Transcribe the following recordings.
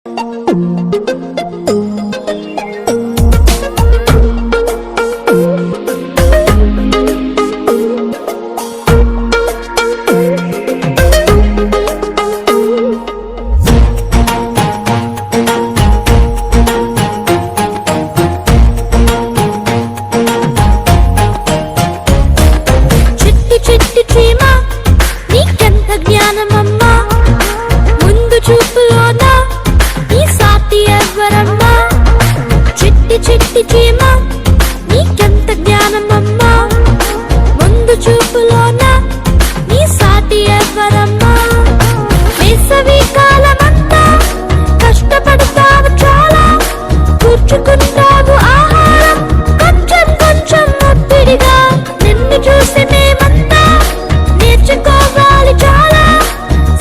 చిట్టి చీమ నీకెంత జ్ఞానమమ్మా, ముందు చూపులోన నీ సాటి ఎవ్వరమ్మా. వేసవి కాలమంతా కష్టపడతావు చాలా, కూర్చుకుంటావు ఆహారం కొంచెం కొంచెం ఒత్తిడిగా. నిన్ను చూసి మేమంతా నేర్చుకోవాలి చాలా,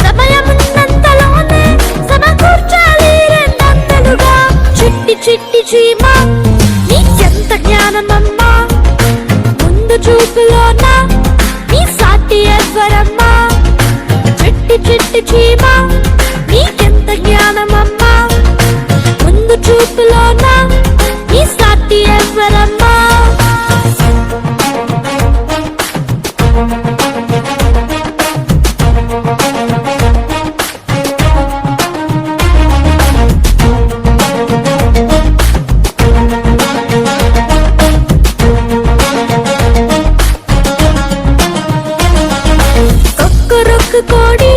సమయమున్నంతలోనే సమకూర్చాలి రెండంతలుగా. చిట్టి చిట్టి చీమ నీకెంత జ్ఞానమమ్మా, ముందు చూపులోన నీ సాటి ఎవ్వరమ్మా. చిట్టి చిట్టి చీమ నీకెంత జ్ఞానమమ్మా, ముందు చూపులోన నీ సాటి ఎవ్వరమ్మా. కోడి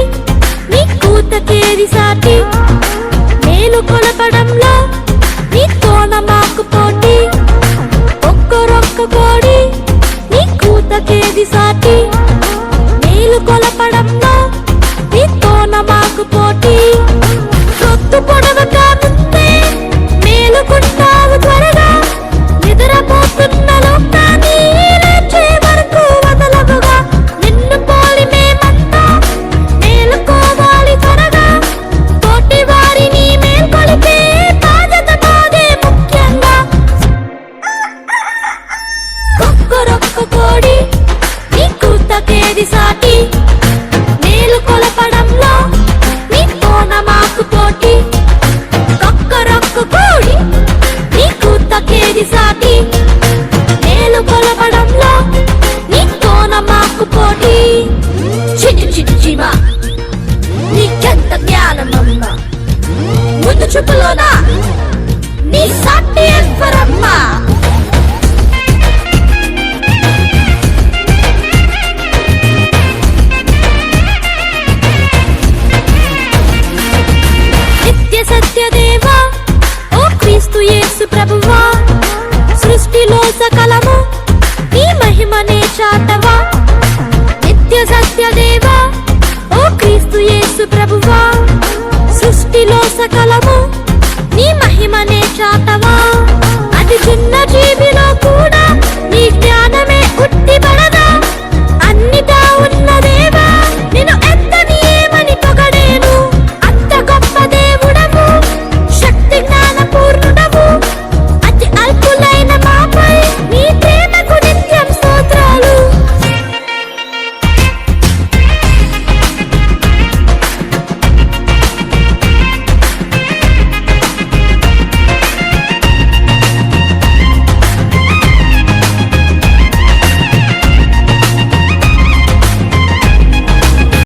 నీ కూతకేది సాటి, మేలు కొలపడంలో నీ తోన మాకు పోటీ. ఒక్కరొక్క కోడి నీ కూతకేది సాటి, మేలు కొలపడంలో నీ తోన మాకు పోటీ. రొత్తు పొడవగా ముందే మేలుకుంటావు త్వరగా, నిద్రపోతున్న లోకాన్ని లేచే వరకు వదలవుగా. నిన్ను పోలి మేమంతా మేలుకోవాలి త్వరగా, తోటి వారిని మేల్కొలిపే బాధ్యత మాదే ముఖ్యంగా. ఒక్కరొక్క కోడి నీ కూతకేది సాటి, మేలు కొలపడంలో నీ తోన మాకు పోటీ. ఒక్కరొక్క కోడి నీ కూతకేది సాటి, మేలు కొలపడంలో నీ తోన మాకు పోటీ. చిట్టి చిట్టి చీమ నీకెంత జ్ఞానమమ్మా, ముందు చూపులోనా నీ సాటి ఎవ్వరమ్మా. నిత్య సత్యదేవా ఓ క్రీస్తు యేసు ప్రభువా, సృష్టిలో సకలము నీ మహిమనే చాటవా. నిత్య సత్యదేవా ఓ క్రీస్తు యేసు ప్రభువా, సృష్టిలో సకలము